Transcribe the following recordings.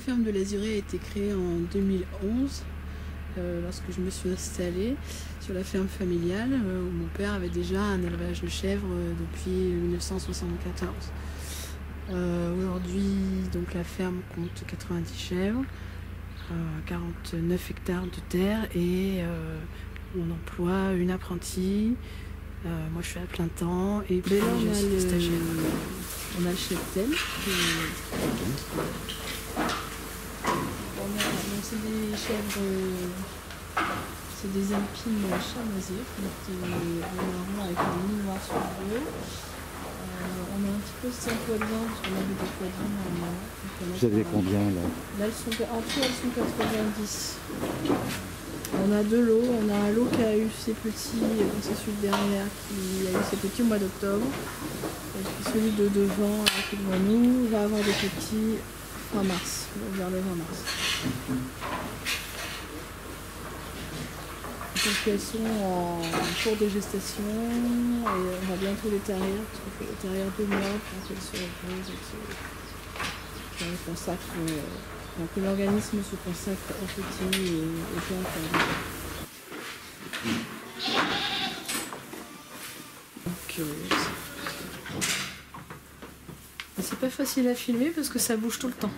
ferme de l'Azuré a été créée en 2011, lorsque je me suis installée sur la ferme familiale, où mon père avait déjà un élevage de chèvres depuis 1974. Aujourd'hui, donc la ferme compte 90 chèvres, 49 hectares de terre et on emploie une apprentie. Moi je suis à plein temps et puis là, je suis stagiaire. On a le cheptel. C'est des chèvres, c'est des alpines chamoisiers, marron avec un nid noir sur le dos. On a un petit peu 5 poids de vin, parce qu'on avait des poids de vin normalement. Vous avez combien là? Là, en tout, elles sont 90. On a deux lots. On a un lot qui a eu ses petits, c'est celui derrière qui a eu ses petits au mois d'octobre. Et puis celui de devant, qui est devant nous, va avoir des petits fin mars, vers le 20 mars. Donc elles sont en cours de gestation et on va bientôt les tarir, parce qu'il faut les tarir 2 mois pour qu'elles se reposent et que l'organisme se consacre aux petits et aux plantes. Donc c'est pas facile à filmer parce que ça bouge tout le temps.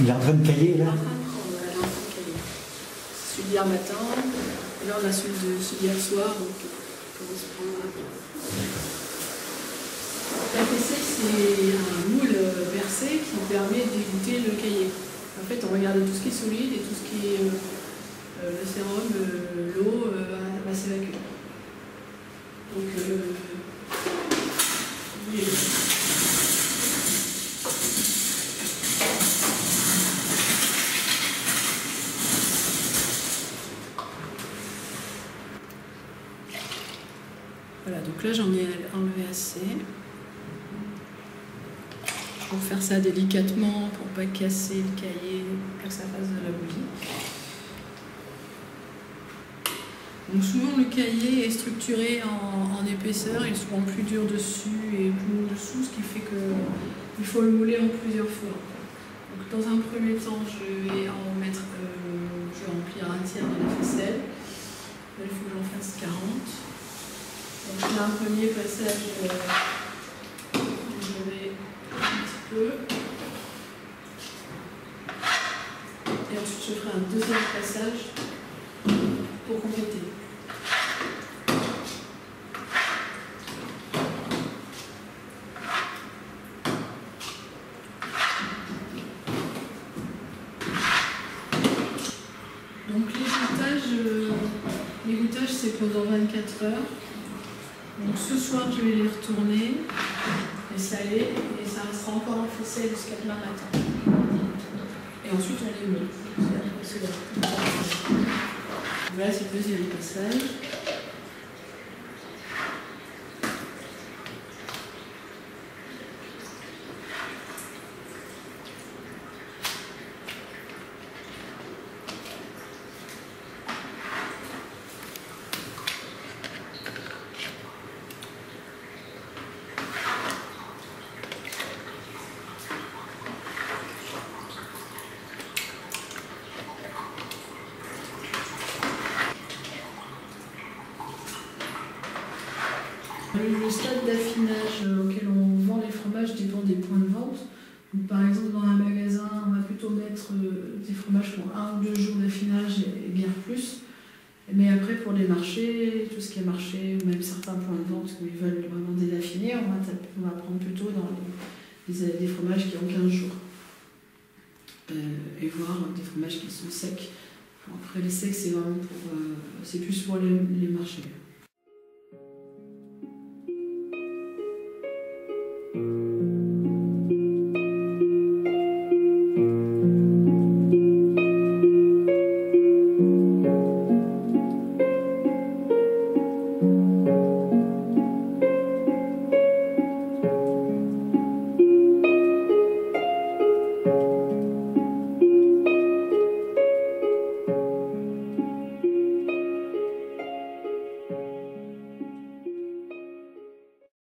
Il est en train de cailler là? Celui d'hier matin, et là on a celui d'hier soir, donc correspond à... La PC, c'est un moule versé qui permet d'égoutter le cahier. En fait, on regarde tout ce qui est solide et tout ce qui est le sérum, l'eau va s'évacuer. Donc, voilà, donc là j'en ai enlevé assez. Pour faire ça délicatement, pour pas casser le cahier, pour que ça fasse de la bouillie. Donc souvent le cahier est structuré en épaisseur, il est souvent plus dur dessus et plus mou dessous, ce qui fait qu'il faut le mouler en plusieurs fois. Donc dans un premier temps, je vais en mettre, je vais remplir un tiers de la ficelle. Là, il faut que j'en fasse 40. Donc là, un premier passage, je vais un petit peu. Et ensuite, je ferai un deuxième passage pour compléter. Donc les goûtages c'est pendant 24 heures. Donc ce soir je vais les retourner, les saler et ça restera encore en ficelle jusqu'à demain matin. Et ensuite on les met. Voilà, c'est le deuxième passage. Le stade d'affinage auquel on vend les fromages dépend des points de vente. Donc, par exemple, dans un magasin, on va plutôt mettre des fromages pour 1 ou 2 jours d'affinage et bien plus. Mais après, pour les marchés, tout ce qui est marché, ou même certains points de vente où ils veulent vraiment désaffiner, on va prendre plutôt dans des fromages qui ont 15 jours. Et voir des fromages qui sont secs. Après, les secs, c'est vraiment c'est plus pour les marchés.